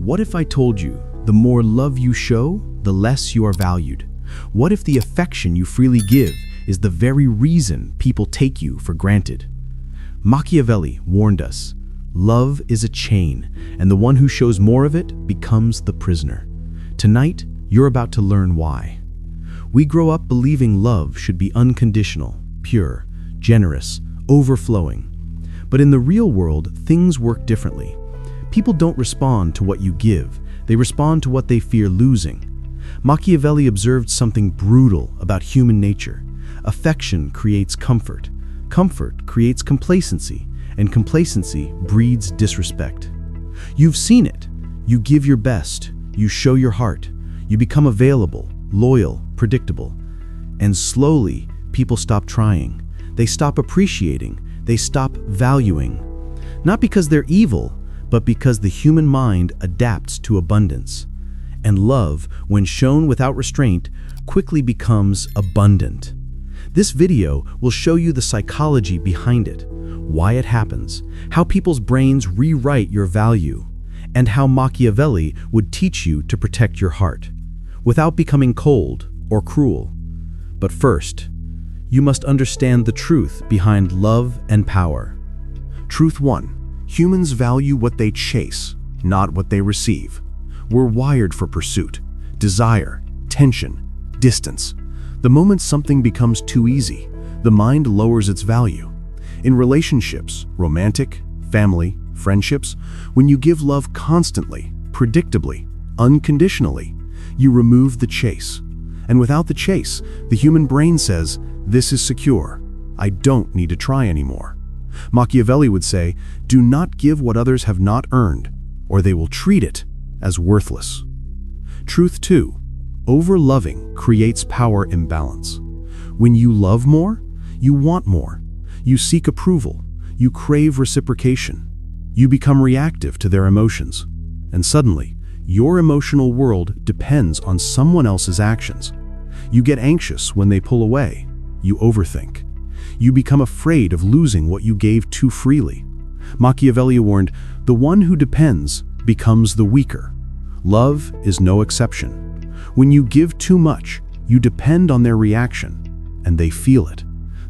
What if I told you, the more love you show, the less you are valued? What if the affection you freely give is the very reason people take you for granted? Machiavelli warned us, love is a chain, and the one who shows more of it becomes the prisoner. Tonight, you're about to learn why. We grow up believing love should be unconditional, pure, generous, overflowing. But in the real world, things work differently. People don't respond to what you give, they respond to what they fear losing. Machiavelli observed something brutal about human nature. Affection creates comfort. Comfort creates complacency, and complacency breeds disrespect. You've seen it. You give your best, you show your heart, you become available, loyal, predictable. And slowly, people stop trying. They stop appreciating. They stop valuing. Not because they're evil, but because the human mind adapts to abundance. And love, when shown without restraint, quickly becomes abundant. This video will show you the psychology behind it, why it happens, how people's brains rewrite your value, and how Machiavelli would teach you to protect your heart, without becoming cold or cruel. But first, you must understand the truth behind love and power. Truth 1. Humans value what they chase, not what they receive. We're wired for pursuit, desire, tension, distance. The moment something becomes too easy, the mind lowers its value. In relationships, romantic, family, friendships, when you give love constantly, predictably, unconditionally, you remove the chase. And without the chase, the human brain says, "This is secure. I don't need to try anymore." Machiavelli would say, "Do not give what others have not earned, or they will treat it as worthless." Truth 2. Over-loving creates power imbalance. When you love more, you want more. You seek approval. You crave reciprocation. You become reactive to their emotions. And suddenly, your emotional world depends on someone else's actions. You get anxious when they pull away. You overthink. You become afraid of losing what you gave too freely. Machiavelli warned, the one who depends becomes the weaker. Love is no exception. When you give too much, you depend on their reaction, and they feel it.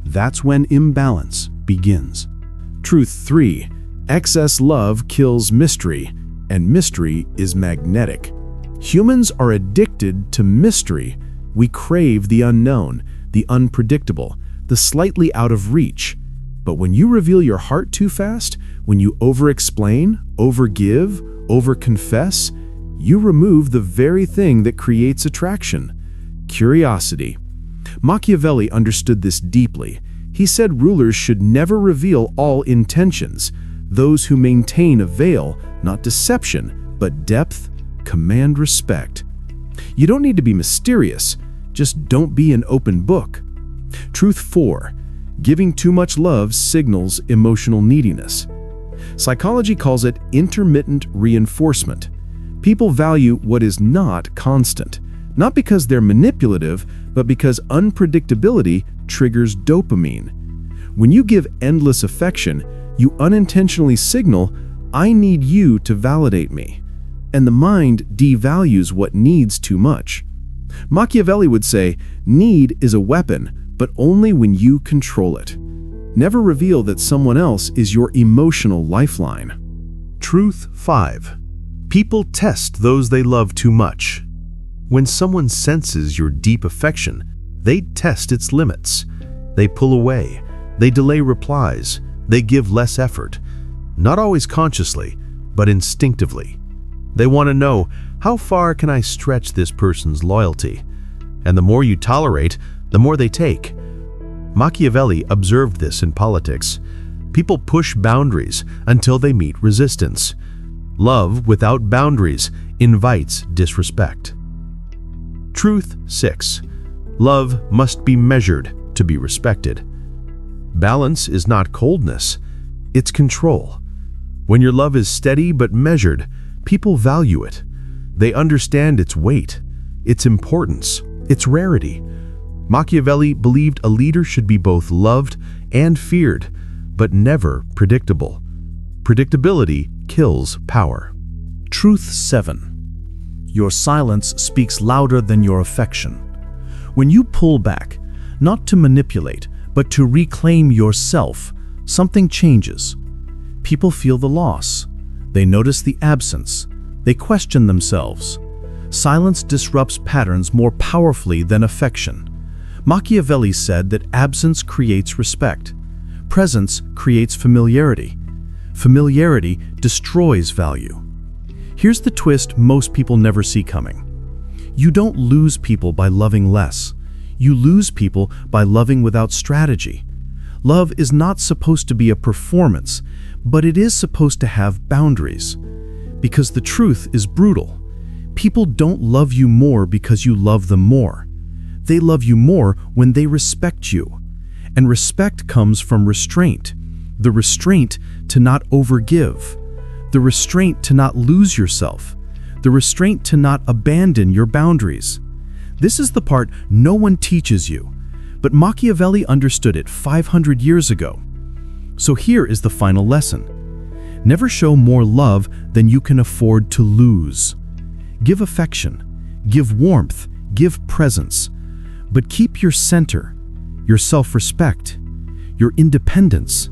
That's when imbalance begins. Truth 3. Excess love kills mystery, and mystery is magnetic. Humans are addicted to mystery. We crave the unknown, the unpredictable, the slightly out of reach. But when you reveal your heart too fast, when you over-explain, over-give, over-confess, you remove the very thing that creates attraction: curiosity. Machiavelli understood this deeply. He said rulers should never reveal all intentions. Those who maintain a veil, not deception, but depth, command respect. You don't need to be mysterious, just don't be an open book. Truth 4. Giving too much love signals emotional neediness. Psychology calls it intermittent reinforcement. People value what is not constant, not because they're manipulative, but because unpredictability triggers dopamine. When you give endless affection, you unintentionally signal, "I need you to validate me." And the mind devalues what needs too much. Machiavelli would say, need is a weapon, but only when you control it. Never reveal that someone else is your emotional lifeline. Truth 5. People test those they love too much. When someone senses your deep affection, they test its limits. They pull away. They delay replies. They give less effort. Not always consciously, but instinctively. They want to know, how far can I stretch this person's loyalty? And the more you tolerate, the more they take. Machiavelli observed this in politics. People push boundaries until they meet resistance. Love without boundaries invites disrespect. Truth 6. Love must be measured to be respected. Balance is not coldness, it's control. When your love is steady but measured, people value it. They understand its weight, its importance, its rarity. Machiavelli believed a leader should be both loved and feared, but never predictable. Predictability kills power. Truth 7. Your silence speaks louder than your affection. When you pull back, not to manipulate, but to reclaim yourself, something changes. People feel the loss. They notice the absence. They question themselves. Silence disrupts patterns more powerfully than affection. Machiavelli said that absence creates respect. Presence creates familiarity. Familiarity destroys value. Here's the twist most people never see coming. You don't lose people by loving less. You lose people by loving without strategy. Love is not supposed to be a performance, but it is supposed to have boundaries. Because the truth is brutal. People don't love you more because you love them more. They love you more when they respect you. And respect comes from restraint. The restraint to not overgive. The restraint to not lose yourself. The restraint to not abandon your boundaries. This is the part no one teaches you, but Machiavelli understood it 500 years ago. So here is the final lesson. Never show more love than you can afford to lose. Give affection, give warmth, give presence, but keep your center, your self-respect, your independence.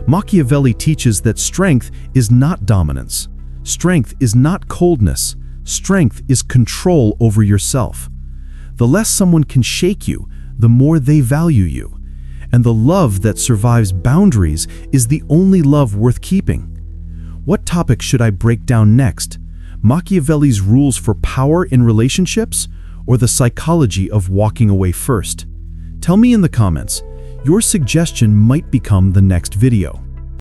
Machiavelli teaches that strength is not dominance. Strength is not coldness. Strength is control over yourself. The less someone can shake you, the more they value you. And the love that survives boundaries is the only love worth keeping. What topic should I break down next? Machiavelli's rules for power in relationships, or the psychology of walking away first? Tell me in the comments. Your suggestion might become the next video.